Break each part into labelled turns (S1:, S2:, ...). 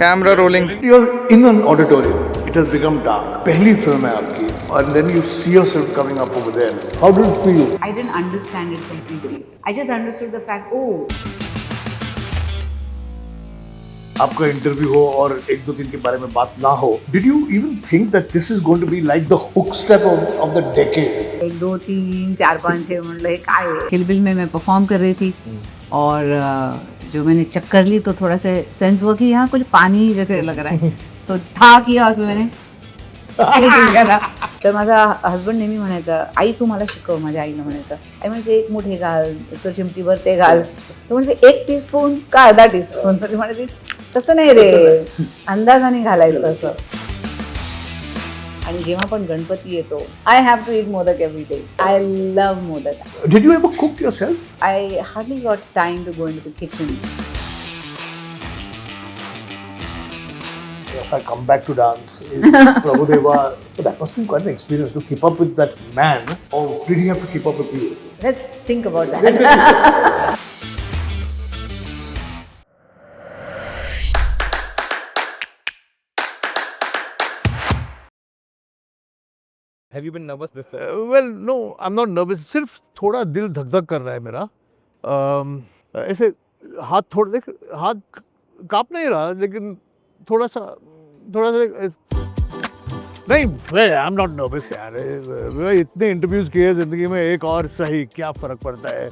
S1: Camera rolling.
S2: You're in an auditorium. It has become dark. पहली film है आपकी, and then you see yourself coming up over there. How did it feel?
S3: I didn't understand it completely. I just understood the fact, oh.
S2: आपका interview हो और एक दो दिन के बारे में बात ना हो. Did you even think that this is going to be like the hook step of the decade?
S3: 1 2 3 4 5 6 म्हणलं हे काय आहे. किल बिल में मैं परफॉर्म कर रही थी और जो मैंने चक्कर ली तो थोड़ा सा सेंस हुआ कि यहाँ कुछ पानी जैसे लग रहा है तो था किया और फिर मैंने तर माझा हस्बंड नेहमी म्हणायचा आई तू मला शिकव. माझ्या आईला म्हणायचा आई म्हणजे एक मूठ हे घाल तर चिमटीवर ते घाल. तो म्हणजे 1 टीस्पून का अर्धा टीस्पून. तर म्हणायची तसं नाही रे अंदाजाने घालायचं असं. आणि जेव्हा पण गणपती येतो I have to eat modak every day. I love modak.
S2: Did you ever cook yourself?
S3: I hardly got time to go into the kitchen.
S2: If I come back to dance, is Prabhudeva, that must be quite an experience to keep up with that man. Or did he have to keep up with you?
S3: Let's think about that.
S1: Have you been nervous before?
S2: Well, no, I'm not nervous. सिर्फ थोड़ा दिल धक धक कर रहा है मेरा. ऐसे हाथ थोड़ा देख हाथ कांप नहीं रहा लेकिन थोड़ा सा नहीं. आई एम नॉट नर्वस यार. इतने इंटरव्यूज किए जिंदगी में एक और सही क्या फर्क पड़ता है.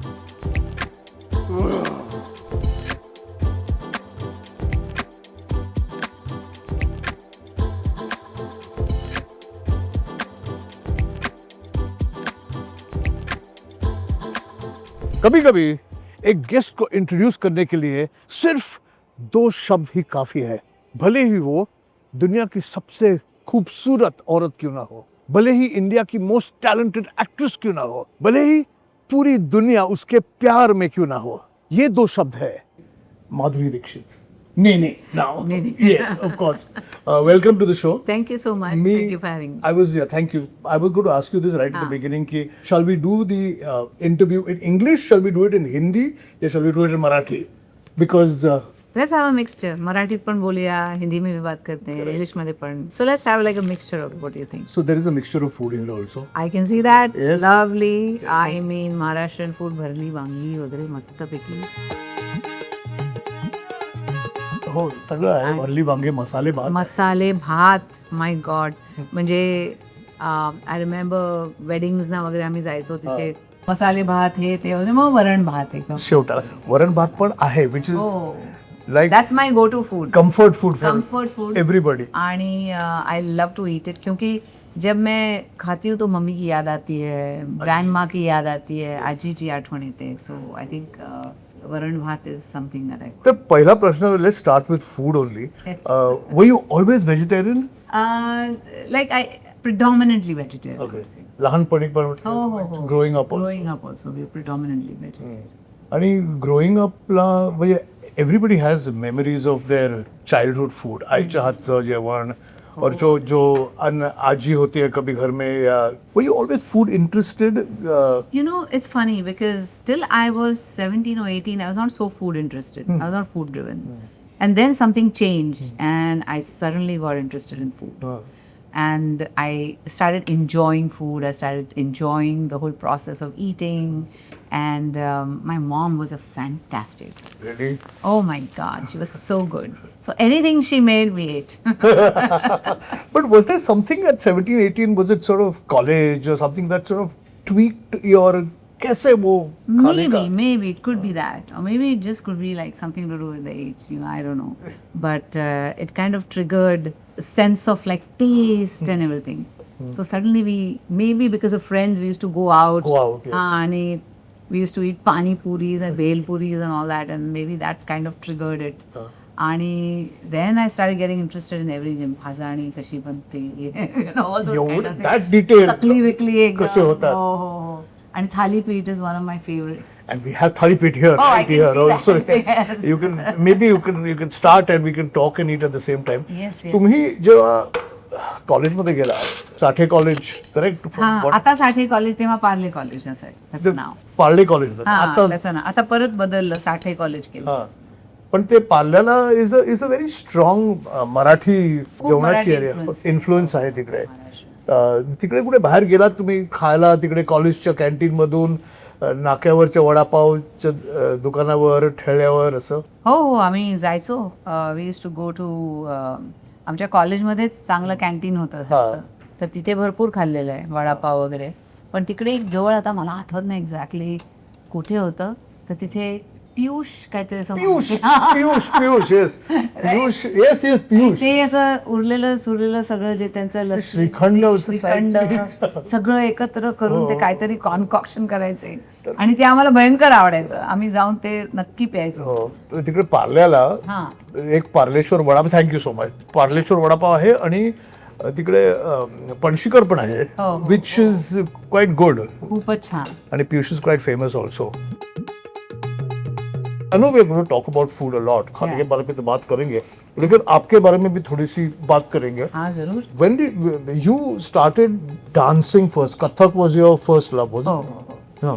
S2: कभी कभी एक गेस्ट को इंट्रोड्यूस करने के लिए सिर्फ 2 शब्द ही काफी है. भले ही वो दुनिया की सबसे खूबसूरत औरत क्यों ना हो, भले ही इंडिया की मोस्ट टैलेंटेड एक्ट्रेस क्यों ना हो, भले ही पूरी दुनिया उसके प्यार में क्यों ना हो. ये 2 शब्द है Madhuri Dixit. Nene now.
S3: Nene.
S2: Yeah, of course. Welcome to the show.
S3: Thank you so much. Thank you for having me.
S2: Thank you. I was going to ask you this right at the beginning. Ki, shall we do the interview in English? Shall we do it in Hindi? Or shall we do it in Marathi? Because
S3: Let's have a mixture. मराठीत पण बोलूया, हिंदी में भी बात करते हैं, English मध्ये पण. So let's have like a mixture of what you think.
S2: so there is a mixture of food here also.
S3: I can see that.
S2: Yes.
S3: Lovely. I mean Maharashtrian food, भरली वांगी वगैरे मस्तपैकी.
S2: हो सगळं आहे. भरली वांगे, मसाले भात.
S3: मसाले भात. My God. म्हणजे आय रिमेंबर वेडिंग्स ना वगैरे आम्ही जायचो तिथे मसाले भात हे ते वगैरे मग वरण भात एकदम
S2: शेवटाला वरण भात पण आहे which is like
S3: that's my go to food.
S2: comfort food for
S3: Comfort food.
S2: everybody.
S3: आणि I love to eat it क्योंकि जब मैं खाती हूँ तो मम्मी की याद आती है, ग्रैंड माँ की याद आती है, आजीची आठवण येते. सो आई थिंक वरण भात इज समथिंग दैट आई.
S2: तर पहिला प्रश्न, let's start with food only. Were you always vegetarian?
S3: Like I predominantly vegetarian. I would say.
S2: लहानपणी पण
S3: हो.
S2: growing up also.
S3: Growing up also we predominantly vegetarian.
S2: आणि growing up ला म्हणजे everybody has memories of their childhood food. आईच्या हातचं जेवण और जो आजी होती है कभी घर में या were you always food interested?
S3: You know, it's funny because till I was 17 or 18, I was not so food interested. I was not food driven. And then something changed and I suddenly got interested in food. And I started enjoying food. I started enjoying the whole process of eating. And my mom was a fantastic.
S2: Really?
S3: Oh my God, she was so good. So anything she made, we ate.
S2: But was there something at 17, 18, was it sort of college or something that sort of tweaked your कैसे वो खाने का?
S3: Maybe it could be that, or maybe it just could be like something to do with the age. You know, I don't know. But it kind of triggered a sense of like taste and everything. So suddenly maybe because of friends, we used to go out.
S2: Yes.
S3: And we used to eat pani puris and bhel puris and all that, and maybe that kind of triggered it. And then I started getting interested in everything. Bhazani, kashi बनते, all those kind of things.
S2: That detail.
S3: Sakli vikli एकदम.
S2: कसे होतात?
S3: Oh. And thali peet is one of my favorites.
S2: And we have thali peet here,
S3: I
S2: right
S3: can
S2: here
S3: see
S2: also.
S3: that. Yes.
S2: You can start and we can talk and eat at the same time.
S3: Yes.
S2: तुम्ही जेव्हा कॉलेजमध्ये गेला, Sathe college, correct?
S3: आता Sathe college तेव्हा Parle college असायचं नाव.
S2: Parle college.
S3: आता परत बदललं, साठे कॉलेज केलं.
S2: पण ते पार्ल्याला is a very strong Marathi जेवणाची
S3: मराठी
S2: एरिया
S3: influence.
S2: इन्फ्लुएन्स आहे तिकडे. तिकडे कुठे बाहेर गेलात तुम्ही खायला तिकडे कॉलेजच्या कॅन्टीन मधून नाक्यावरच्या वडापावच्या दुकानावर ठेल्यावर असं?
S3: हो हो, आम्ही जायचो. We use to go to, आमच्या कॉलेजमध्येच चांगलं कॅन्टीन होतं असायचं. तर तिथे भरपूर खाल्लेलं आहे वडापाव वगैरे. पण तिकडे एक जवळ, आता मला आठवत नाही एक्झॅक्टली कुठे होतं, तर तिथे पियुष काहीतरी असं
S2: पियुष
S3: म्हणतात.
S2: Piyush Piyush yes Piyush yes yes Piyush.
S3: ते असं उरलेलं सुरलेलं सगळं जे त्यांचं लस्सी,
S2: श्रीखंड होतं,
S3: श्रीखंड
S2: साईडला.
S3: सगळं एकत्र करून ते काहीतरी कॉन्कॉक्शन करायचे आणि ते आम्हाला भयंकर आवडायचं. आम्ही जाऊन ते नक्की प्यायचो.
S2: हो, तिकडे पार्ल्याला
S3: हा,
S2: एक Parleshwar vada pav, thank you so much, Parleshwar vada pav आहे आणि तिकडे पणशीकर पण आहे,
S3: हो,
S2: विच इज क्वाइट गुड.
S3: खूपच छान.
S2: And Piyush is quite famous also. I know we're going to talk about food a lot. खाने के बारे में तो बात करेंगे, लेकिन आपके बारे में भी थोड़ी सी बात करेंगे.
S3: हाँ जरूर.
S2: When did you started dancing first? Kathak was your first love, was it?
S3: हो हो हो.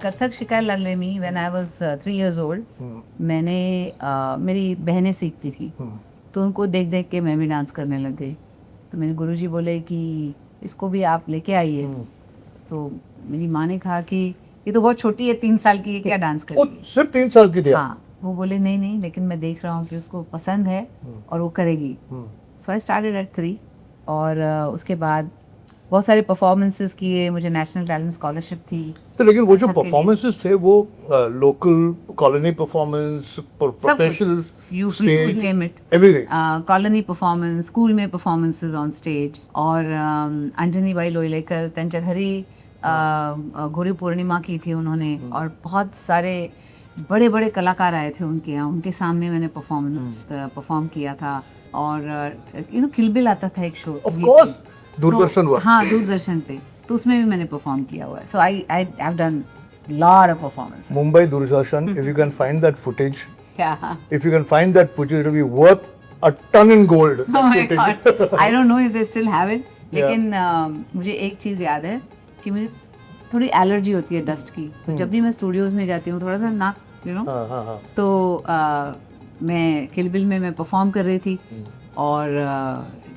S3: कथक शिकायला लागले मी when I was 3 years old. मैंने मेरी बहनें सीखती थी, तो उनको देख देख के मैं भी डांस करने लग गई. तो मेरे गुरुजी बोले कि इसको भी आप लेके आइए. तो मेरी माँ ने कहा कि ये तो बहुत छोटी है, 3 साल की है, क्या डांस
S2: वो
S3: करेगी.
S2: सिर्फ 3 साल की थी.
S3: हाँ, वो बोले नहीं नहीं, लेकिन मैं देख रहा हूँ कि उसको पसंद है और वो करेगी. सो आई स्टार्टेड एट 3. और उसके बाद बहुत सारे परफॉर्मेंसेस किए. मुझे नेशनल टैलेंट स्कॉलरशिप थी.
S2: तो लेकिन वो जो
S3: कथक के लिए.
S2: परफॉर्मेंसेस थे वो local colony performance, professional
S3: You
S2: stage,
S3: name it.
S2: Everything.
S3: Colony performance, school में परफॉर्मन्सेस ऑन स्टेज. और अंजनीबाई लोईलेकर, त्यांच्या घरी गुरु पूर्णिमा की थी उन्होंने. और बहुत सारे बड़े बड़े कलाकार आए थे उनके यहाँ, उनके सामने मैंने परफॉर्म किया था. और किलबिल आता था एक शो,
S2: ऑफ कोर्स दूरदर्शन वर.
S3: हाँ दूरदर्शन पे, तो उसमें भी मैंने परफॉर्म किया हुआ है. So I have done lot of performance.
S2: Mumbai Doordarshan, if you can find that footage,
S3: Yeah.
S2: if you can find that footage, it will be worth a ton in gold.
S3: Oh my God. I don't know if they still have it. लेकिन मुझे एक चीज़ याद है कि मुझे थोड़ी allergy होती है डस्ट की. तो जब भी मैं स्टूडियोज में जाती हूँ, थोड़ा सा नाक तो मैं किलबिल में मैं परफॉर्म कर रही थी. और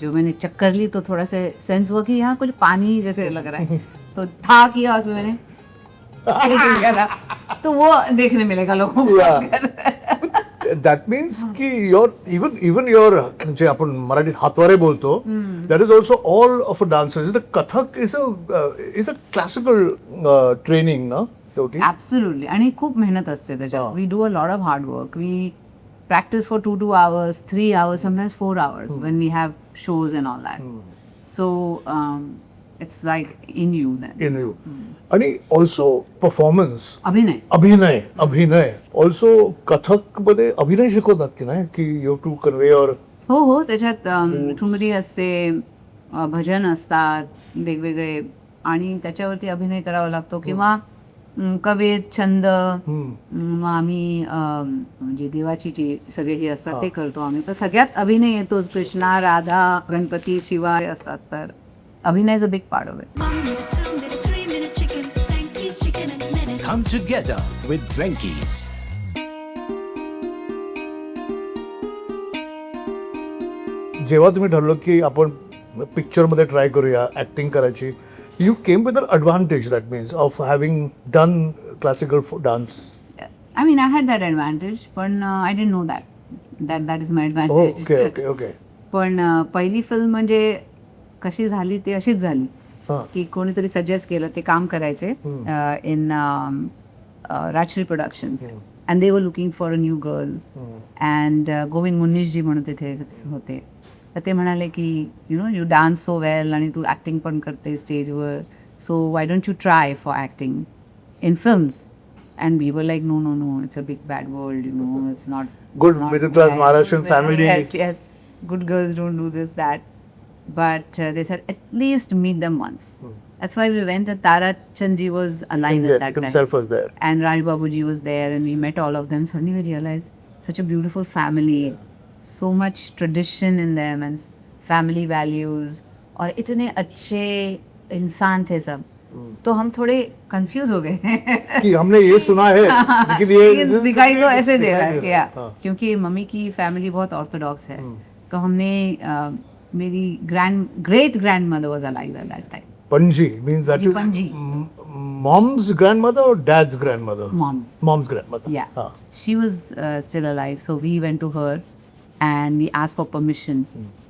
S3: जो मैंने चक्कर ली तो थोड़ा सा सेंस हुआ कि यहाँ कुछ पानी जैसे लग रहा है. तो था किया और फिर मैंने किया था. तो वो देखने मिलेगा लोगों को.
S2: That means की your even your जे आपण मराठीत हातवारे बोलतो, that is also all of a dancer. The Kathak is a classical training, ना शेवटी.
S3: Absolutely. आणि खूप मेहनत असते त्याच्यात. We do a lot of hard work. We practice for 2 hours, 3 hours, sometimes 4 hours when we have shows and all that. So it's like in you then.
S2: In you. आणि also performance.
S3: अभिनय.
S2: Also Kathak मध्ये अभिनय शिकवतात की नाही, की you have to convey your.
S3: हो त्याच्यात ठुमरी असते, भजन असतात वेगवेगळे, आणि त्याच्यावरती अभिनय करावा लागतो. किंवा कवित, छंद, मग आम्ही म्हणजे देवाची जी सगळे हे असतात ते करतो आम्ही. तर सगळ्यात अभिनय येतोच. कृष्णा, राधा, गणपती, शिवा असतात. तर अभिनय is a big part of it.
S4: Come together with Drankies.
S2: जेव्हा तुम्ही ठरलं की आपण पिक्चर मध्ये ट्राय करूया ऍक्टिंग करायची, you came with an advantage, that means of having done classical dance.
S3: I mean, I had that advantage, पण I didn't know that is my advantage.
S2: Okay.
S3: पण पहिली फिल्म म्हणजे कशी झाली ते अशीच झाली की कोणीतरी सजेस्ट केलं ते काम करायचे in Rajshri productions. And they were looking for a new girl. And Govind Moonis ji म्हणून तिथे होते. तर ते म्हणाले की यू डान्स सो वेल आणि तू ॲक्टिंग पण करते स्टेजवर, so why don't you try for acting in films. And we were like, no, it's a big bad world, it's not
S2: Good
S3: not
S2: middle class
S3: bad.
S2: Maharashtrian family.
S3: Yes, good girls don't do this, that. But they said, at least meet them once. That's why we went, and Tara Chandji was alive at that time.
S2: Himself was there.
S3: And Raj Babuji was there, and we met all of them. Suddenly we realized, such a beautiful family, so much tradition in them, and family values. और इतने अच्छे इंसान थे सब. तो हम थोड़े confuse हो गए
S2: कि हमने ये सुना है लेकिन ये
S3: दिखाई तो ऐसे दे रहा है क्या
S2: हाँ।
S3: क्योंकि मम्मी की फैमिली बहुत ऑर्थोडॉक्स है तो हमने मेरी great grand mother was alive at that time
S2: Panji means that is
S3: Panji.
S2: mom's grandmother or dad's grandmother? Mom's grandmother.
S3: Yeah.
S2: हाँ.
S3: She was still alive. So we went to her and we asked for permission,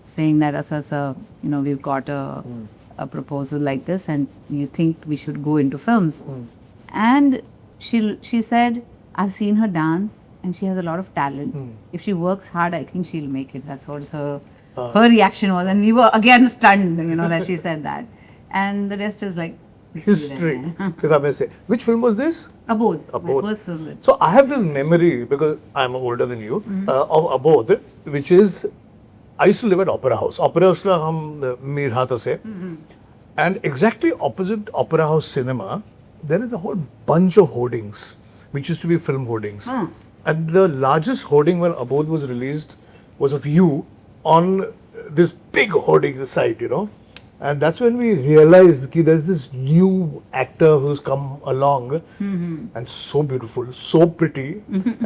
S3: saying that, Asa, we've got a proposal like this and you think we should go into films. And she said, I've seen her dance and she has a lot of talent. If she works hard, I think she'll make it. That's what her reaction was. And we were again stunned, that she said that. And the rest is like
S2: History, if I may say. Which film was this?
S3: Abodh. My
S2: Abodh.
S3: first film.
S2: So I have this memory because I'm older than you of Abodh, which is I used to live at Opera House. Opera House la hum Mir Hatha se, and exactly opposite Opera House Cinema, there is a whole bunch of hoardings, which used to be film hoardings. And the largest hoarding when Abodh was released was of you on this big hoarding site, And that's when we realized that there's this new actor who's come along and so beautiful, so pretty.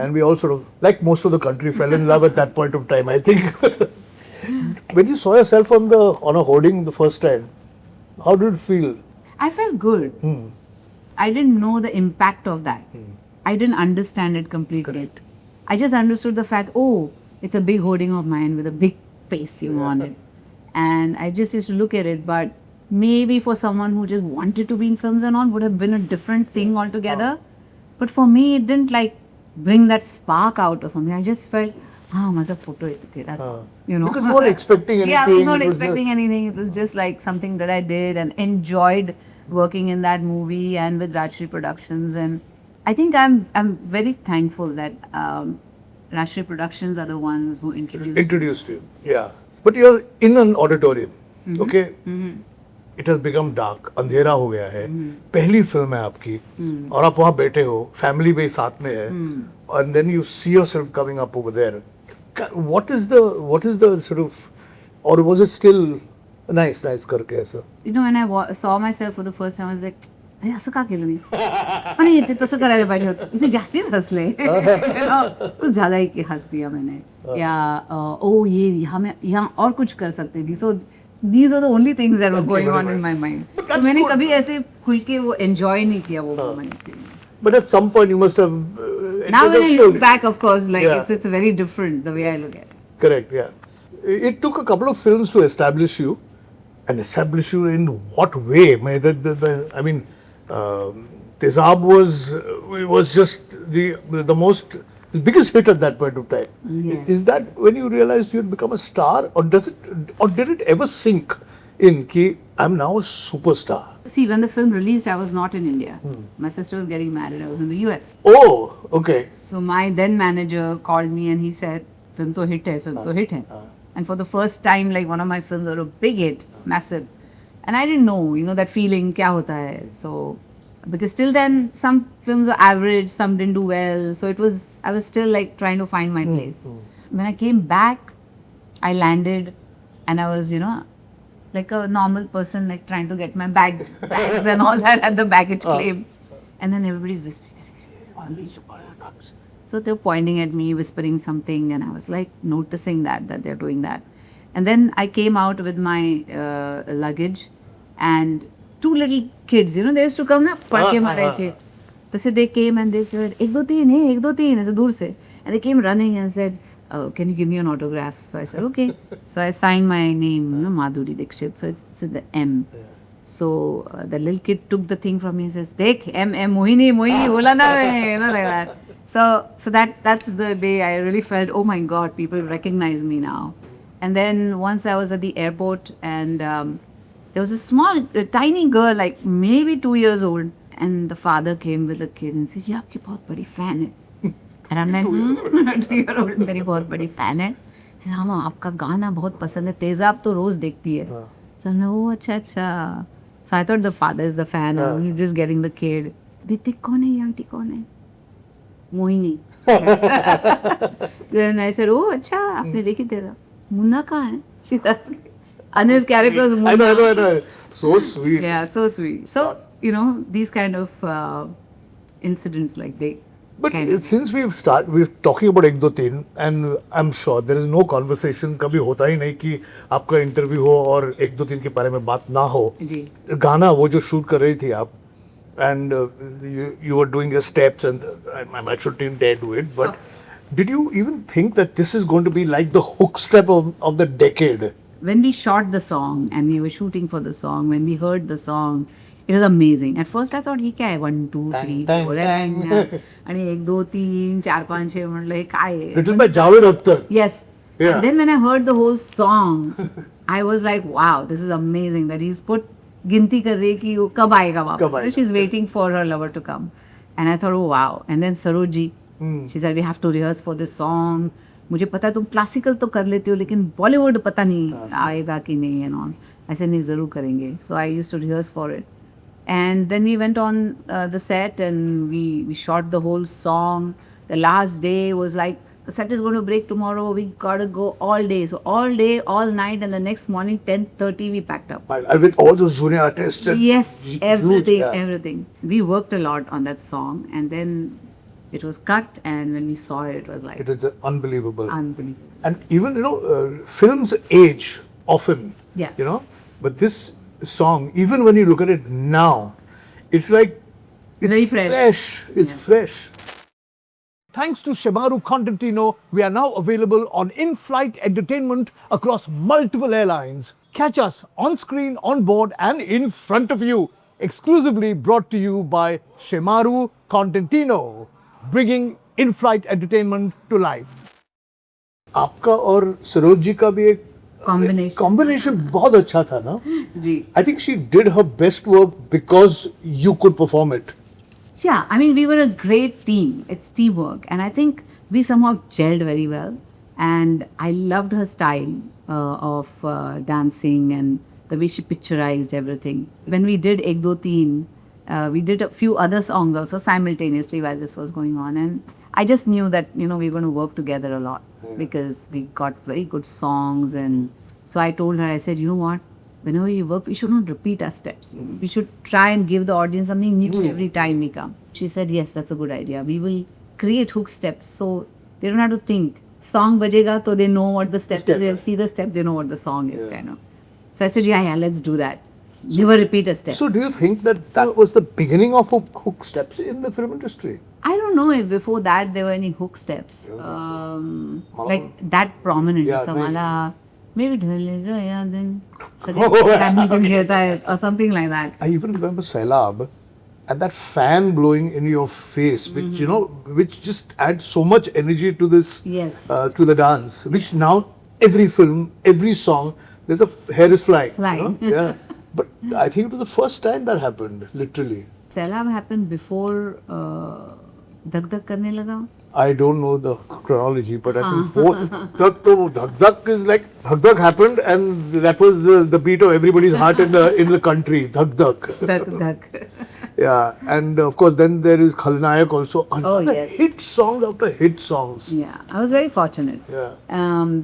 S2: And we all sort of, like most of the country, fell in love at that point of time, I think. When you saw yourself on a hoarding the first time, how did it feel?
S3: I felt good. I didn't know the impact of that. I didn't understand it completely.
S2: Correct.
S3: I just understood the fact, it's a big hoarding of mine with a big face, on it. And I just used to look at it, but maybe for someone who just wanted to be in films and all would have been a different thing altogether. But for me, it didn't bring that spark out or something. I just felt, maza photo ite, that's all,
S2: Because you weren't expecting anything.
S3: Yeah, I was not
S2: it was
S3: expecting anything. It was just like something that I did and enjoyed working in that movie and with Rajshri Productions. And I think I'm very thankful that Rajshri Productions are the ones who
S2: introduced you. Yeah. But you're in an auditorium, okay? It has become dark. अंधेरा हो गया है. पहली film है आपकी और आप वहाँ बैठे हो, family भी साथ में है, and then you see yourself coming up over there. What is the sort of, or was it still nice करके ऐसा?
S3: When I saw myself for the first time, I was like, अरे असं का केलं मी? आणि ते तसं करायला पाहिजे होतं. इथे जास्तीच हसले. कुछ ज़्यादा ही हंस दिया मैंने. या ये यहाँ और कुछ कर सकती थी. So these are the only things that were going on in my mind. तो मैंने कभी ऐसे खुल के वो enjoy नहीं किया वो moment.
S2: But at some point you must have.
S3: Now when I look back, of course, it's very different the way I look at it.
S2: Correct, yeah. It took a couple of films to establish you, and establish you in what way? I mean. Tezab was just the biggest hit at that point of time.
S3: Yes.
S2: Is that when you realized you had become a star, or did it ever sink in ki I'm now a superstar?
S3: See, when the film released, I was not in India. My sister was getting married. I was in the US.
S2: Oh, okay.
S3: So my then manager called me and he said, "Film to hit hai." And for the first time, one of my films were a big hit, massive. And I didn't know, that feeling, kya hota hai. So, because till then, some films were average, some didn't do well. So I was still trying to find my place. When I came back, I landed and I was, like a normal person, trying to get my bags and all that at the baggage claim. And then everybody's whispering. So they're pointing at me, whispering something. And I was noticing that they're doing that. And then I came out with my luggage and two little kids, they used to come na padke mare che. So they came and they said, ek do teen, aise dur se. And they came running and said, can you give me an autograph? So I said, okay. So I signed my name, Madhuri Dixit. So it's the M. So the little kid took the thing from me and says, Dekh, M, Mohini, bola na main, like that. So that's the day I really felt, oh my God, people recognize me now. And then once I was at the airport and there was a tiny girl, maybe 2 years old. And the father came with the kid and said, "ये आपकी बहुत बड़ी fan है." And I'm like, 2-year-old मेरी बहुत बड़ी fan है. She said, "हाँ, आपका गाना बहुत पसंद है. तेजाब तो रोज देखती है." So I'm like, "Oh, अच्छा. So I thought the father is the fan. He's just getting the kid. "दीदी कौन है? ये आंटी कौन है?" "Mohini." Then I said, "Oh, अच्छा. आपने देखी तेजाब? मुन्ना कहाँ है?" She asked. Anil's character was Munna.
S2: I know. So sweet.
S3: Yeah, so sweet. So, these kind of incidents, like they.
S2: But
S3: kind of-
S2: since we're talking about एक दो तीन, and I'm sure there is no conversation, कभी होता ही नहीं कि आपका interview हो और एक दो तीन के बारे में बात ना हो.
S3: जी.
S2: गाना वो जो शूट कर रही थी आप, and you were doing your steps, and I shouldn't dare do it, but did you even think that this is going to be like the hook step of the decade?
S3: When we shot the song and we were shooting for the song, when we heard the song, it was amazing. At first I thought, he क्या है 1, 2, 3, 4 आणि 1, 2, 3, 4, 5, 6 म्हटलं हे काय आहे?
S2: Written by Javed Akhtar.
S3: Yes.
S2: Yeah.
S3: And then when I heard the whole song, I was like, wow, this is amazing that he's put गिनती कर रही है कि वो कब आएगा वापस. So she's waiting for her lover to come. And I thought, oh wow. And then Sarojji, she said, we have to rehearse for this song. मुझे पता है तुम क्लासिकल तो कर लेते हो लेकिन बॉलीवुड पता नहीं आएगा कि नहीं एंड ऑन. I said, नहीं ज़रूर करेंगे. So I used to rehearse for it. And then we went on the set and we shot the whole song. The last day was like, the set is going to break tomorrow. We got to go all day. So all day, all night, and the next morning, 10:30, we packed up.
S2: And with all those junior artists. And
S3: Yes, everything,
S2: yeah.
S3: everything. We worked a lot on that song, and then it was cut. And when we saw it, it was like
S2: It is unbelievable.
S3: unbelievable.
S2: And even, films age often.
S3: Yeah.
S2: But this song, even when you look at it now, it's like, it's
S3: Very fresh.
S2: It's
S3: Yes.
S2: fresh. Thanks to Shemaru Contentino, we are now available on in-flight entertainment across multiple airlines. Catch us on screen, on board, and in front of you. Exclusively brought to you by Shemaru Contentino, bringing in-flight entertainment to life. आपका और सरोज जी का भी एक combination बहुत अच्छा था ना?
S3: जी.
S2: I think she did her best work because you could perform it.
S3: Yeah, I mean, we were a great team. It's teamwork. And I think we somehow gelled very well. And I loved her style of dancing and the way she picturized everything. When we did Ek Do Teen, we did a few other songs also simultaneously while this was going on. And I just knew that, we were going to work together a lot because we got very good songs. And so I told her, I said, you know what? Whenever you work, we should not repeat our steps. We should try and give the audience something new every time we come. She said, yes, that's a good idea. We will create hook steps so they don't have to think. Song bajega, so they know what the step is. They'll see the step, they know what the song is, kind of. So I said, yeah, let's do that. Never repeat a step.
S2: So do you think that was the beginning of hook steps in the film industry?
S3: I don't know if before that there were any hook steps. Like that prominent.
S2: Yeah,
S3: Samala, maybe ढल गया दिन or something like that.
S2: I even remember Sailab and that fan blowing in your face, which which just adds so much energy to this,
S3: Yes.
S2: To the dance. Which now every film, every song, there's hair is flying.
S3: Flying.
S2: Yeah, but I think it was the first time that happened, literally.
S3: Sailab happened before Dhak Dhak Karne Laga.
S2: I don't know the chronology, but I think both Dhak Dhak is like Dhak Dhak happened, and that was the beat of everybody's heart in the country. Dhak Dhak.
S3: Dhak Dhak.
S2: Yeah, and of course then there is Khalnayak also. Another
S3: yes.
S2: hit songs after hit songs.
S3: Yeah, I was very fortunate.
S2: Yeah.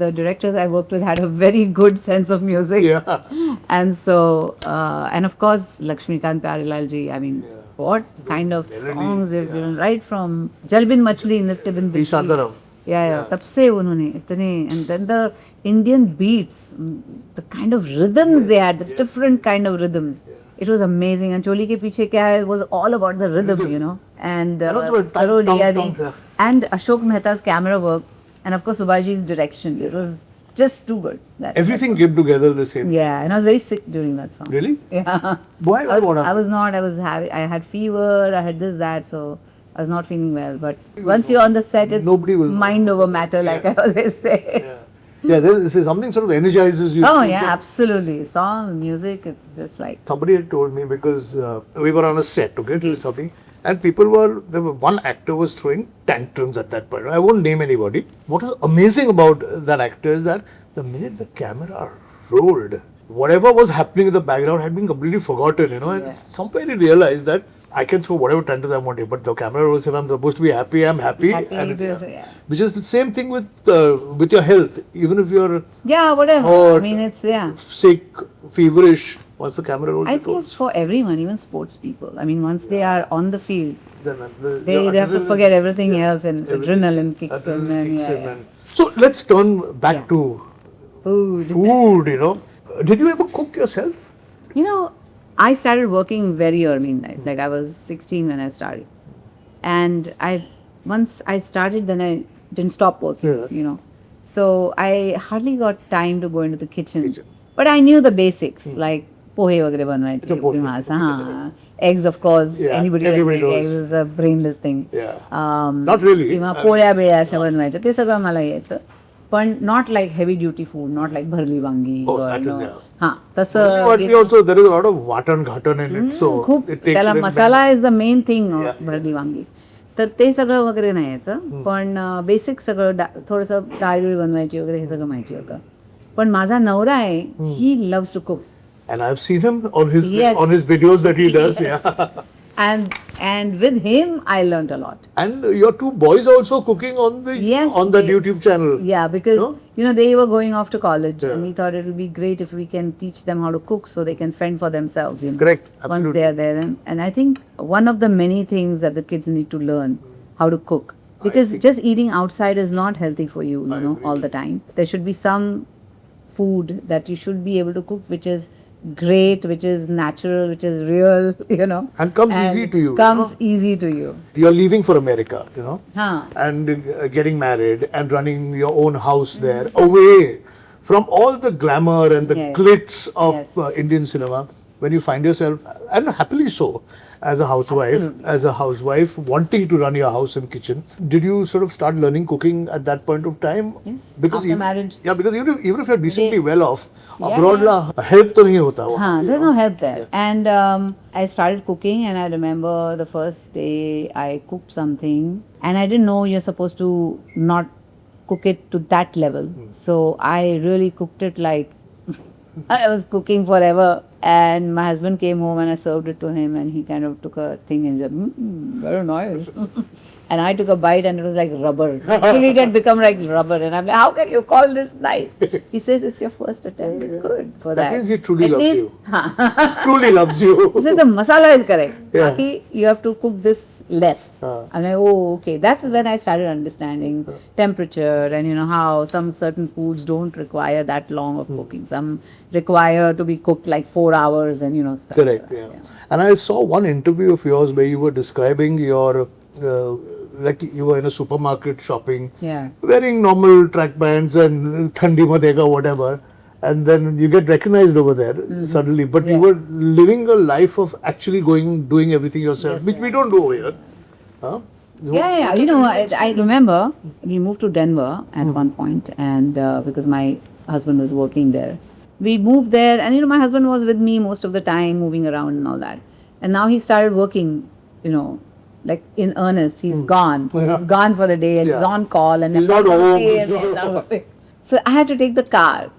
S3: The directors I worked with had a very good sense of music.
S2: Yeah.
S3: And so, and of course, Lakshmikant Pyarelal ji, I mean, what kind of songs they've given, right from Jal Bin Machli, Niste Bin Bichli.
S2: Shantaram.
S3: Yeah. तब से उन्होंने इतने, and then the Indian beats, the kind of rhythms they had, the different kind of rhythms. It was amazing. And Choli ke piche kya hai was all about the rhythm, And
S2: also
S3: Saroli, and Ashok Mehta's camera work, and of course Subhaji's direction. It was just too good.
S2: Everything came together the same.
S3: Yeah, and I was very sick during that song.
S2: Really?
S3: Yeah.
S2: Why? What
S3: I
S2: happened?
S3: was not. I had fever. I had this, that. So I was not feeling well. But once you're on the set, it's
S2: Nobody will know.
S3: mind over matter, like I always say.
S2: Yeah, this is something sort of energizes you.
S3: Oh yeah, absolutely. Song, music, it's just like.
S2: Somebody had told me because we were on a set, okay, to something, and one actor was throwing tantrums at that point. I won't name anybody. What is amazing about that actor is that the minute the camera rolled, whatever was happening in the background had been completely forgotten, and somewhere he realized that I can throw whatever tantrum I want to, but the camera rolls, if I'm supposed to be happy, I'm happy. Which is the same thing with your health. Even if you're
S3: whatever.
S2: hot,
S3: I mean, it's
S2: sick, feverish, Once the camera rolls,
S3: I
S2: it
S3: think it's
S2: rolls.
S3: for everyone, even sports people. I mean, once they are on the field,
S2: Then
S3: they have to forget everything else, and it's
S2: everything-
S3: adrenaline kicks in.
S2: adrenaline
S3: And,
S2: kicks
S3: yeah,
S2: in and- So let's turn back
S3: Yeah.
S2: to
S3: Food.
S2: food, you know. Did you ever cook yourself?
S3: You know, I started working very early in life. Like I was 16 when I started, and once I started, then I didn't stop working.
S2: Yeah.
S3: You know, so I hardly got time to go into the kitchen. But I knew the basics, like pohe वगैरह बनवायचे,
S2: अच्छा, पोहे.
S3: उपमा, हाँ, eggs of course.
S2: Yeah,
S3: Anybody can
S2: everybody
S3: make
S2: knows.
S3: eggs is a brainless thing.
S2: Yeah. Not really.
S3: किंवा पोळ्या बिळ्या अशा बनवायच्या ते सगळं मला यायचं. पण not like heavy duty food, not like भरली वांगी.
S2: Oh,
S3: or
S2: that is,
S3: no.
S2: yeah.
S3: हाँ, तसं
S2: But we also, there is a lot of watan ghatan in it, so
S3: खूप
S2: it takes
S3: त्याला
S2: a little
S3: masala is the main thing
S2: Yeah,
S3: of भरली वांगी. तर ते सगळं वगैरे नाही यायचं, पण बेसिक सगळं थोडंसं डाळ बिळ बनवायची वगैरे हे सगळं माहिती होतं. पण माझा नवरा आहे, he loves to cook.
S2: And I've seen him on his
S3: Yes.
S2: videos that he does. Yeah.
S3: And with him I learnt a lot.
S2: And your two boys also cooking on the
S3: Yes,
S2: that
S3: they-
S2: YouTube channel.
S3: Yeah, because
S2: No?
S3: you know they were going off to college,
S2: Yeah.
S3: and we thought it would be great if we can teach them how to cook so they can fend for themselves. You know,
S2: Correct,
S3: Once
S2: absolutely.
S3: they are there, and I think one of the many things that the kids need to learn how to cook, because just eating outside is not healthy for you. You know,
S2: agree.
S3: all the time. There should be some food that you should be able to cook, which is great, which is natural, which is real. You know,
S2: And comes easy to you, you
S3: Comes
S2: know?
S3: easy to you.
S2: You're leaving for America, you know,
S3: Huh.
S2: and getting married and running your own house there, away from all the glamour and the
S3: Yes.
S2: glitz of
S3: Yes.
S2: Indian cinema. When you find yourself, and happily so, as a housewife, wanting to run your house and kitchen, did you sort of start learning cooking at that point of time?
S3: Yes,
S2: Because
S3: after marriage.
S2: Yeah, because even if you're decently
S3: They-
S2: well off,
S3: Yeah,
S2: abroad
S3: yeah.
S2: la help to nahi hota wo.
S3: Huh,
S2: you
S3: there's
S2: know?
S3: no help there. And I started cooking, and I remember the first day I cooked something, and I didn't know you're supposed to not cook it to that level. So I really cooked it like I was cooking forever. And my husband came home and I served it to him, and he kind of took a thing and said, very nice. And I took a bite and it was like rubber. Actually, it had become like rubber. And I'm like, how can you call this nice? He says, it's your first attempt. It's good for that.
S2: That means he truly
S3: At
S2: loves
S3: least-
S2: you. Truly loves you.
S3: He says the masala is correct.
S2: Yeah.
S3: Baki, you have to cook this less. I'm like, oh, okay. That's when I started understanding temperature and you know how some certain foods don't require that long of cooking. Some require to be cooked like 4 hours and you know. stuff like
S2: Correct,
S3: that.
S2: yeah. And I saw one interview of yours where you were describing your, like you were in a supermarket shopping,
S3: Yeah.
S2: wearing normal track pants and thandi madega, whatever. And then you get recognized over there suddenly. But you
S3: Yeah.
S2: were living a life of actually doing everything yourself,
S3: Yes,
S2: which we
S3: yeah.
S2: don't do over here. Huh? So-
S3: Yeah. You know, I remember we moved to Denver at one point, and because my husband was working there, we moved there, and you know, my husband was with me most of the time, moving around and all that. And now he started working, you know, like in earnest. He's gone.
S2: Yeah.
S3: He's gone for the day, and he's
S2: Yeah.
S3: on call, and
S2: He's not home. He's not
S3: and all. So I had to take the car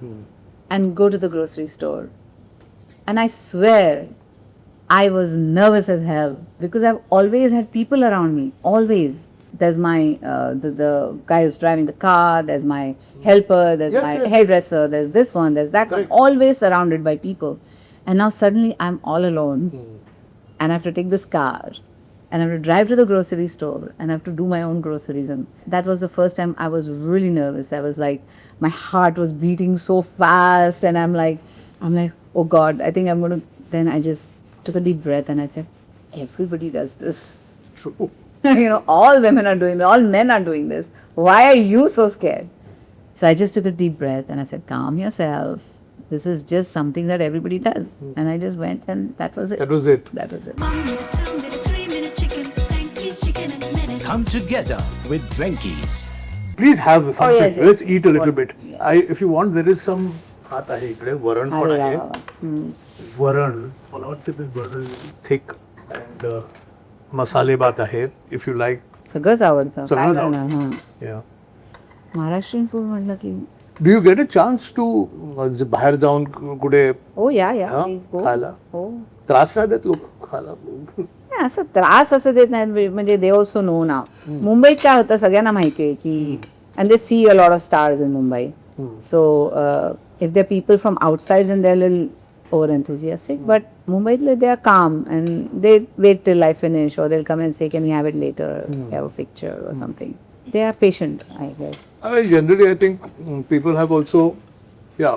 S3: and go to the grocery store. And I swear, I was nervous as hell because I've always had people around me. Always. There's my the guy who's driving the car. There's my helper. There's
S2: Yes,
S3: my
S2: yes.
S3: hairdresser. There's this one. There's that
S2: Correct.
S3: one. Always surrounded by people. And now suddenly I'm all alone, and I have to take this car, and I have to drive to the grocery store, and I have to do my own groceries. And that was the first time I was really nervous. I was like, my heart was beating so fast, and I'm like, oh God, I think I'm gonna. Then I just took a deep breath and I said, everybody does this.
S2: True.
S3: You know, all women are doing this, all men are doing this. Why are you so scared? So I just took a deep breath and I said, calm yourself. This is just something that everybody does. And I just went, and that was it.
S2: That was it.
S3: That was it.
S5: 1 minute, 2 minute, 3 minute chicken. Frankie's chicken in minutes.
S4: Come together with Drankies.
S2: Please have something.
S3: yes, yes.
S2: Let's eat a little bit. If you want, there is some भात आहे इकडे, वरण पण
S3: अरे
S2: आहे.
S3: वा, वा.
S2: वरण, मला वाटतं ते वरण thick and मसाले भात आहे. If you like,
S3: सगळंच आवडतं. काय
S2: सगळंच
S3: करणार?
S2: आवडतं.
S3: हां.
S2: yeah.
S3: महाराष्ट्रीयन फूड म्हटलं की
S2: Do you get a chance to बाहेर जाऊन कुठे
S3: हो या
S2: हा, खायला?
S3: हो.
S2: त्रास नाही देत लोक खायला?
S3: नाही, असं त्रास असं देत नाहीत, म्हणजे दे ऑल्सो नो नाव. मुंबईत काय होतं सगळ्यांना माहिती आहे की and they see a lot of stars in Mumbai. So if they people from outside then they लिल over enthusiastic, but Mumbai they are calm and they wait till I finish, or they'll come and say, "Can we have it later? Have a picture or something." They are patient, I guess.
S2: Generally I think people have also या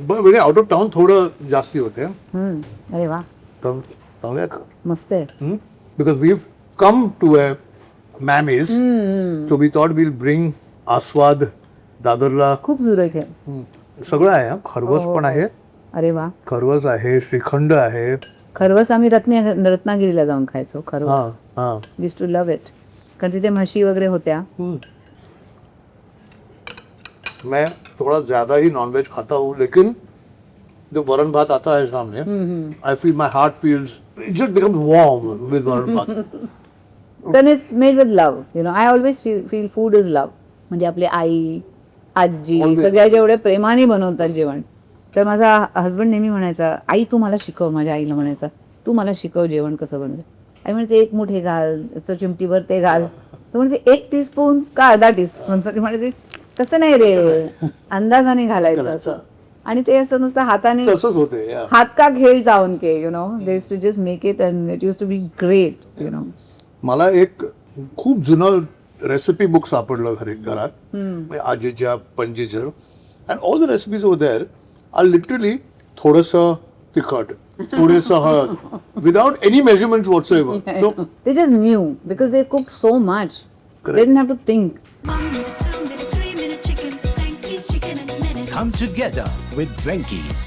S2: पण वेळी out of town थोडं जास्ती होते
S3: अरे वा,
S2: चांगले
S3: मस्त आहे.
S2: Because we come to a mommies so we thought will bring Aaswad दादरला
S3: खूप सुरेख आहे.
S2: सगळं आहे खरवस पण आहे,
S3: अरे वा,
S2: खरवस आहे, श्रीखंड आहे.
S3: खरवस आम्ही रत्नागिरीला जाऊन खायचो खरवस.
S2: हां
S3: यूज टू लव्ह इट, कारण तिथे म्हशी वगैरे होत्या.
S2: मैं थोड़ा ज़्यादा ही नॉनवेज खाता हूँ, लेकिन जो वरण भात आता है सामने, I feel my heart feels it just becomes warm with varan bhat.
S3: कारण it's made with love. You know, I always feel food is love. म्हणजे आपली आई, आजी सगळ्या जेवढे प्रेमाने बनवतात जेवण. तर माझा हस्बंड नेहमी म्हणायचा, आई तू मला शिकव. माझ्या आईला म्हणायचा, तू मला शिकव जेवण कसं बनवायचं. आई म्हणायचे, एक मुठ हे घाल, चिमटीभर ते घाल. तो म्हणायचे 1 टीस्पून का अर्धा टीस्पून. म्हणायचे तसं नाही रे, अंदाजाने घालायचं असं. आणि ते असं नुसतं हाताने,
S2: तसंच होते.
S3: हात का खेळ जाऊन के, you know, they used to just make it and it used to be great, you know.
S2: मला एक खूप जुनं रेसिपी बुक सापडलं घरात आजीच्या पणजीचं, and all the recipes over there are literally थोडंसं तिखट, थोडंसं हळद, without any measurements whatsoever.
S3: They just knew because they cooked so much. They didn't have to think.
S5: 1 minute, 2 minute, 3 minute chicken. Frankie's chicken in minutes.
S4: Come together with Drankies.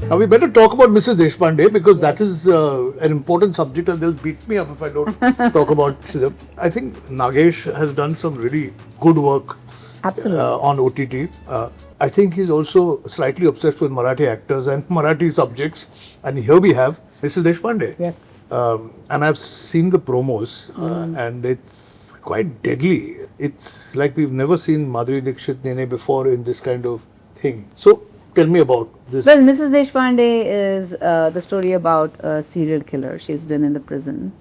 S2: Now we better talk about Mrs Deshpande, because that is an important subject and they'll beat me up if I don't talk about them. I think Nagesh has done some really good work.
S3: Absolutely.
S2: On OTT. I think he's also slightly obsessed with Marathi actors and Marathi subjects. And here we have Mrs Deshpande.
S3: Yes.
S2: And I've seen the promos and it's quite deadly. It's like we've never seen Madhuri Dixit Nene before in this kind of thing. So tell me about this.
S3: Well, Mrs Deshpande is the story about a serial killer. She's been in the prison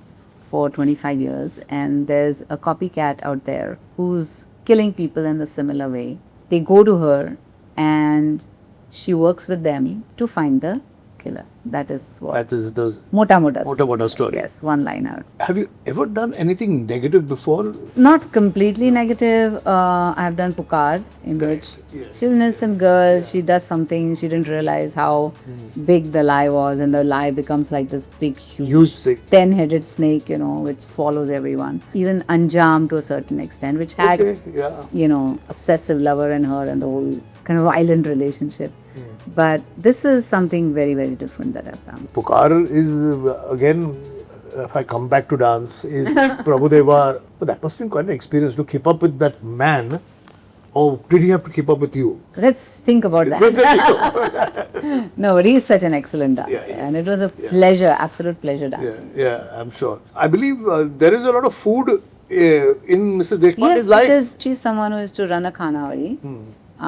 S3: for 25 years, and there's a copycat out there who's killing people in the similar way. They go to her and she works with them to find the killer. That is what.
S2: That is the
S3: Mota
S2: story.
S3: Yes, one liner.
S2: Have you ever done anything negative before?
S3: Not completely negative. I have done Pukar, in which
S2: Yes.
S3: she's an innocent girl. She does something. She didn't realize how big the lie was, and the lie becomes like this big,
S2: Huge thing.
S3: 10-headed snake, you know, which swallows everyone. Even Anjam to a certain extent, which had,
S2: Okay, yeah.
S3: you know, obsessive lover in her and the whole kind of violent relationship. But this is something very, very different that I've done.
S2: Pukar is again, if I come back to dance, is Prabhudeva. But that must have been quite an experience to keep up with that man. Or did he have to keep up with you?
S3: Let's think about that. No, but he's such an excellent dancer.
S2: Yeah, he is.
S3: And it was a pleasure, absolute pleasure dancing.
S2: Yeah, I'm sure. I believe there is a lot of food in Mrs Deshpande's
S3: Yes,
S2: life.
S3: because she's someone who is to run a khanavari.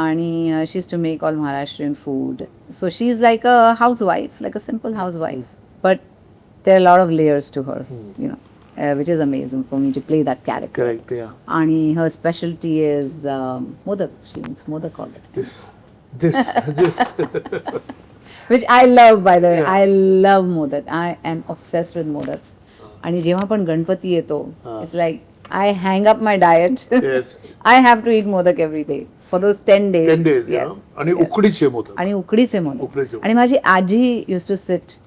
S3: And she used to make all Maharashtrian food. So she's like a housewife, like a simple housewife. But there are a lot of layers to her, you know, which is amazing for me to play that character.
S2: Correct, yeah.
S3: And her specialty is modak. She makes modak all the time.
S2: This.
S3: Which I love, by the way. I love modak. I am obsessed with modaks. आणि जेव्हा पण गणपती येतो, it's like I hang up my diet.
S2: Yes.
S3: I have to eat modak every day for those 10 days.
S2: 10 days,
S3: yes.
S2: yeah. आणि उकडीचे मोदक.
S3: आणि उकडीचे मोदक.
S2: उकडीचे मोदक.
S3: आणि माझी आजी used to sit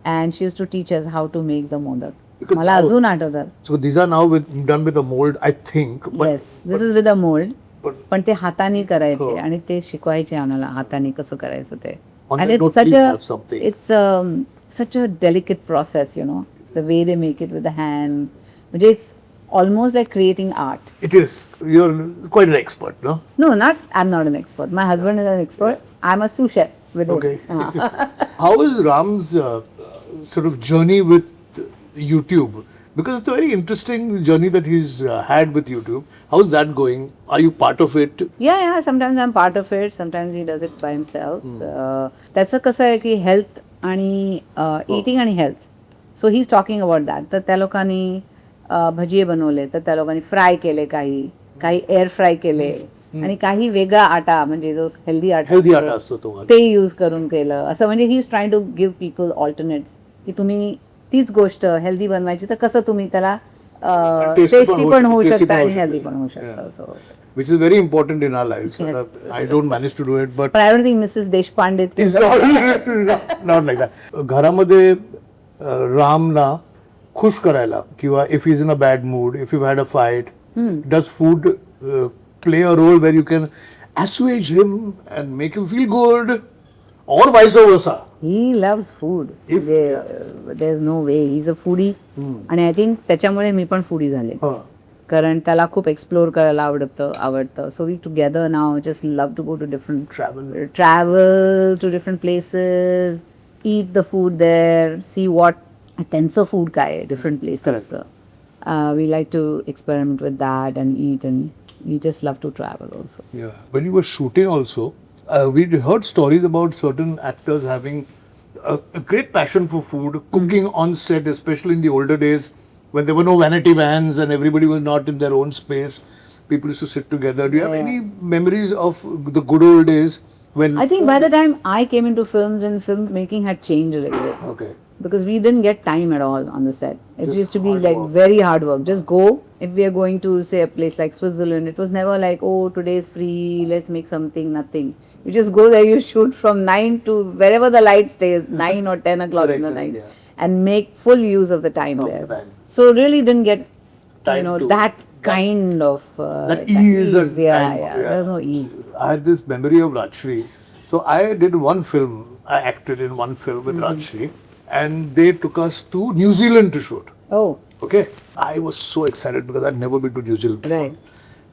S3: and she used to teach us how to make the modak.
S2: Because
S3: मला
S2: now-
S3: अजून आठवतात.
S2: So these are now done with a mold, I think. But,
S3: Yes, this is with a mold.
S2: but
S3: पण ते हाताने करायचे
S2: हो.
S3: आणि ते शिकवायचे आम्हाला हाताने कसं करायचं ते.
S2: On
S3: And
S2: that
S3: it's
S2: note,
S3: such
S2: please
S3: a,
S2: have something.
S3: it's such a delicate process, you know. The way they make it with the hand. म्हणजे it's almost like creating art.
S2: it is. You're quite an expert, no?
S3: No, I'm not an expert. My husband is an expert. I'm a sous chef with him.
S2: Okay. How is Ram's sort of journey with YouTube? Because it's a very interesting journey that he's had with YouTube. How's that going? Are you part of it?
S3: Yeah. Sometimes I'm part of it. Sometimes he does it by himself. त्याचं कसं आहे की health आणि eating आणि health. So he is talking about that. तर त्या लोकांनी भजिये बनवले, तर त्या लोकांनी फ्राय केले, काही एअर फ्राय केले, आणि काही वेगळा आटा म्हणजे जो हेल्दी
S2: हेल्दी आटा असतो तो
S3: ते यूज करून केलं असं म्हणजे he is trying to give people alternates की तुम्ही तीच गोष्ट हेल्दी बनवायची तर कसं तुम्ही त्याला टेस्टी पण होऊ शकता आणि हेल्दी पण होऊ शकता सो
S2: which is very important in our lives. I don't manage to do it, but
S3: पण I don't think Mrs Deshpande
S2: it's not like that. घरामध्ये रामना खुश करायला किंवा if he's in a bad mood, if you've had a fight, does food play a role where you can assuage him and make him feel good, or vice versa?
S3: He loves food there is no way he is a foodie आणि I think त्याच्यामुळे मी पण foodie झाले कारण त्याला खूप explore करायला आवडतं so we together now just love to go to different travel to different places eat the food there see what त्यांचं फूड काय आहे डिफरंट प्लेसेसचं we like to experiment with that and eat and we just love to travel also
S2: When you were shooting also, we heard stories about certain actors having a great passion for food, cooking on set, especially in the older days when there were no vanity vans and everybody was not in their own space. People used to sit together. Do you have any memories of the good old days when?
S3: I think by the time I came into films and filmmaking had changed a little bit.
S2: Okay.
S3: Because we didn't get time at all on the set. It
S2: Just
S3: used to be
S2: hard
S3: like
S2: work.
S3: very hard work. Just go. If we are going to say a place like Switzerland, it was never like, oh, today is free, let's make something, nothing. You just go there, you shoot from 9 to wherever the light stays, 9 or 10 o'clock in the
S2: Correct,
S3: night,
S2: yeah.
S3: and make full use of the time
S2: Of
S3: there.
S2: the time.
S3: So really didn't get,
S2: Time to-
S3: that kind of
S2: That ease and
S3: yeah,
S2: time,
S3: yeah. There's no ease.
S2: I had this memory of Rajshri. So I did one film. I acted in one film with Rajshri, and they took us to New Zealand to shoot.
S3: Oh,
S2: Okay, I was so excited because I'd never been to New Zealand before.
S3: Right.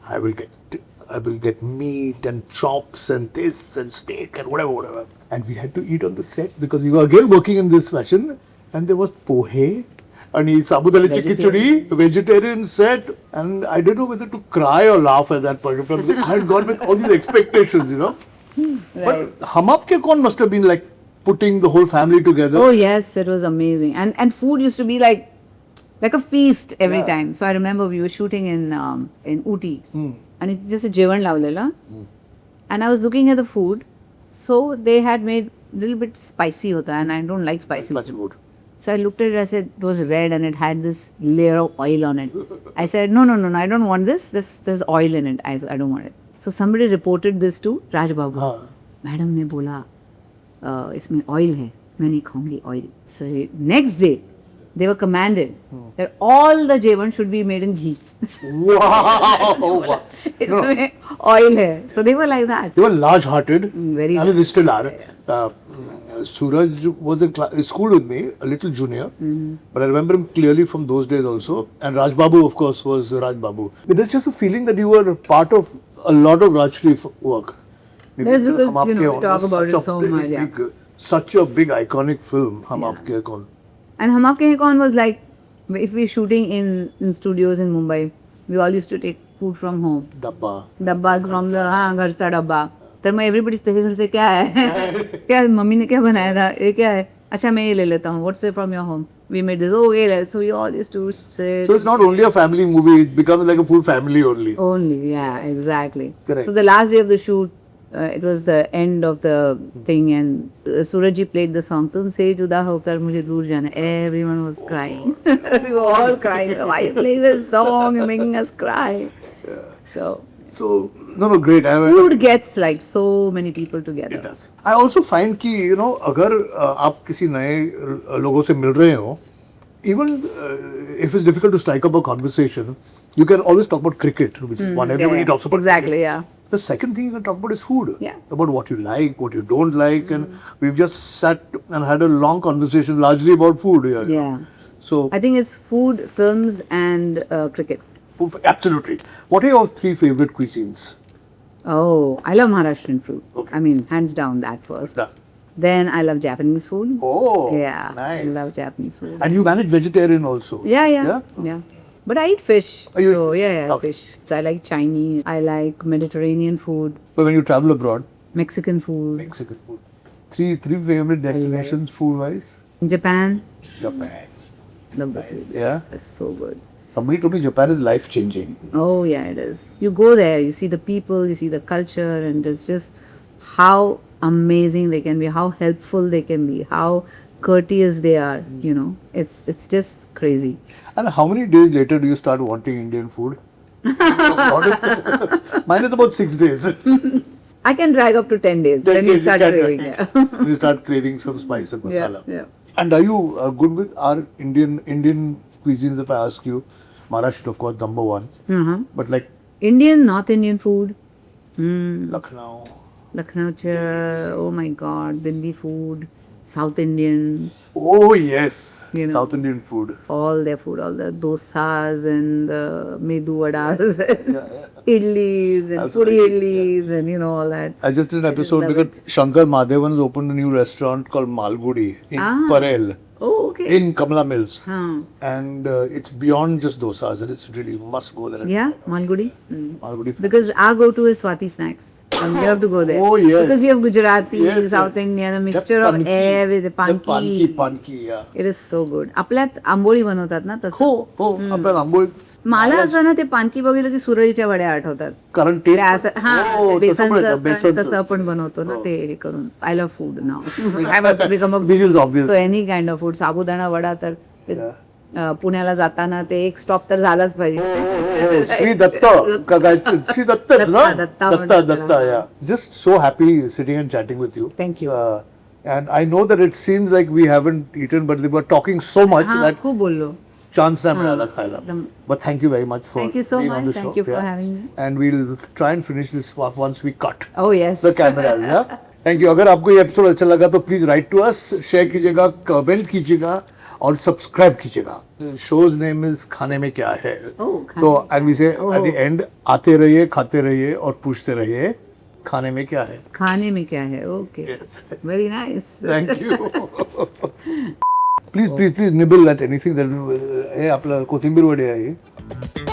S2: I will get meat and chops and this and steak and whatever. And we had to eat on the set because we were again working in this fashion. And there was pohe and sabudalichi khichdi, vegetarian set. And I didn't know whether to cry or laugh at that point. I had gone with all these expectations, you know.
S3: right.
S2: But Hum Aapke Kaun must have been like putting the whole family together.
S3: Oh yes, it was amazing, and food used to be like a feast every
S2: Yeah.
S3: time. So I remember we were shooting in Uti, and it just a jeevan lavlela, and I was looking at the food. So they had made a little bit spicy hota, and I don't like spicy food. So I looked at it. I said it was red, and it had this layer of oil on it. I said no, I don't want this. There's oil in it. I said I don't want it. So somebody reported this to Raj Babu. Madam ने बोला इसमें oil है मैं नहीं खाऊंगी oil. So next day they were commanded that all the jeevan should be made in ghee.
S2: Wow.
S3: इसमें oil है. So they were like that.
S2: They were large-hearted.
S3: Very
S2: I mean, they still are. Suraj was in school with me, a little junior, but I remember him clearly from those days also. And Raj Babu, of course, was Raj Babu. But there's just a feeling that you were part of a lot of Rajshri work.
S3: That's because,
S2: Hum Aapke
S3: we
S2: Kaun
S3: talk
S2: was
S3: about
S2: such
S3: it so
S2: a
S3: much. Yeah.
S2: big, such a big iconic film, Hum Aapke Kaun.
S3: And Hum Aapke Hain Kaun was like, if we're shooting in studios in Mumbai, we all used to take food from home.
S2: Dabba.
S3: from the घरचा डब्बा. तर मग everybody तेरे घर से क्या है क्या mummy ने क्या बनाया था ये क्या है अच्छा मैं ये ले लेता हूँ what's from your home we made this oh ये ले so we all used to say
S2: So it's not only a family movie, it becomes like a full family only.
S3: only yeah exactly
S2: Correct.
S3: so the last day of the shoot it was the end of the thing and Suraj ji played the song तुमसे जुदा होकर मुझे दूर जाना everyone was crying we were all crying why you play this song you're making us cry so
S2: No, great.
S3: food gets like so many people together.
S2: It does. I also find कि you know अगर आप किसी नए लोगों से मिल रहे हो, even if it's difficult to strike up a conversation, you can always talk about cricket, which is one everybody talks about.
S3: Exactly,
S2: cricket.
S3: yeah.
S2: The second thing you can talk about is food.
S3: Yeah.
S2: About what you like, what you don't like, and we've just sat and had a long conversation largely about food here.
S3: Yeah.
S2: So
S3: I think it's food, films, and cricket.
S2: Absolutely. What are your 3 favorite cuisines?
S3: Oh, I love Maharashtrian food.
S2: Okay.
S3: I mean, hands down that first.
S2: Done.
S3: Then I love Japanese food.
S2: Oh,
S3: Yeah,
S2: nice.
S3: I love Japanese food.
S2: And you manage vegetarian also.
S3: Yeah. But I eat fish.
S2: Oh, you eat
S3: so
S2: fish.
S3: yeah,
S2: Okay.
S3: fish. So I like Chinese. I like Mediterranean food,
S2: But when you travel abroad,
S3: Mexican food,
S2: Mexican food. Three favorite destinations food wise?
S3: Japan.
S2: Japan.
S3: Love the
S2: Nice.
S3: food.
S2: Yeah.
S3: It's so good.
S2: Somebody told me Japan is life changing.
S3: Oh yeah, it is. You go there, you see the people, you see the culture, and it's just how amazing they can be, how helpful they can be, how courteous they are. You know, it's just crazy.
S2: And how many days later do you start wanting Indian food? Mine is about 6 days.
S3: I can drag up to 10 days.
S2: 10
S3: Then you
S2: days
S3: start
S2: can-
S3: craving. Yeah.
S2: You start craving some spice and masala.
S3: Yeah.
S2: And are you good with our Indian cuisines? If I ask you, Maharashtra, of course, number one. But like
S3: Indian, North Indian food.
S2: Lucknow.
S3: Lucknow, oh my God, Delhi food, South Indian,
S2: Oh yes,
S3: You know.
S2: South Indian food.
S3: all their food, all the dosas and the medu vadas, idlis and puri
S2: Absolutely,
S3: idlis and all that.
S2: I just did an episode
S3: love
S2: because Shankar Madhavan has opened a new restaurant called Malgudi in Patel,
S3: Oh, okay.
S2: in Kamala Mills.
S3: Huh.
S2: And it's beyond just dosas, and it's really must go there.
S3: Yeah, Malgudi.
S2: Malgudi.
S3: Because our go-to is Swati snacks. And you have to go there.
S2: Oh, yes.
S3: Because you have Gujarati,
S2: Yes,
S3: South
S2: yes.
S3: Indian, a
S2: The
S3: mixture of
S2: panki.
S3: everything.
S2: The panki, yeah.
S3: It is so good. आपल्यात आंबोळी बनवतात ना तसं.
S2: हो आपल्या आंबोळी
S3: मला असं ना ते पानकी बघितलं की सुरळीच्या वड्या आठवतात.
S2: कारण
S3: ते
S2: ते
S3: असं
S2: हो, तसं पण येतं,
S3: बेसनचं
S2: बेसनचं.
S3: तसं आपण बनवतो ना ते हे करून. I love food now. I was become
S2: This is obvious.
S3: So any kind of food. Sabudana vada तर ते, पुण्याला जाताना ते एक स्टॉप तर झालाच पाहिजे.
S2: Sri Datta, Sri Datta's no?
S3: Datta.
S2: Yeah. Just so happy sitting and chatting with you.
S3: Thank you.
S2: And I know that it seems like we haven't eaten, but we were talking so much
S3: हा,
S2: that
S3: खूप बोललो.
S2: chance नाही मिळाला खायला. But thank you very much for
S3: Thank you so
S2: being on
S3: much.
S2: the show.
S3: Thank you for having me.
S2: And we'll try and finish this once we cut
S3: Oh yes.
S2: the camera. Yeah. Thank you. अगर आपको ये episode अच्छा लगा तो please write to us, share कीजिएगा, comment कीजिएगा और subscribe कीजिएगा. शोज नेम इज खाने में क्या है.
S3: Oh, खाने
S2: तो
S3: में
S2: एंड वी से एट द एंड आते रहिए, खाते रहिए और पूछते रहिए खाने में क्या है.
S3: खाने में क्या है? Okay. Very nice.
S2: Thank you. Please nibble at anything that हे आपलं कोथिंबीर वडे आहे.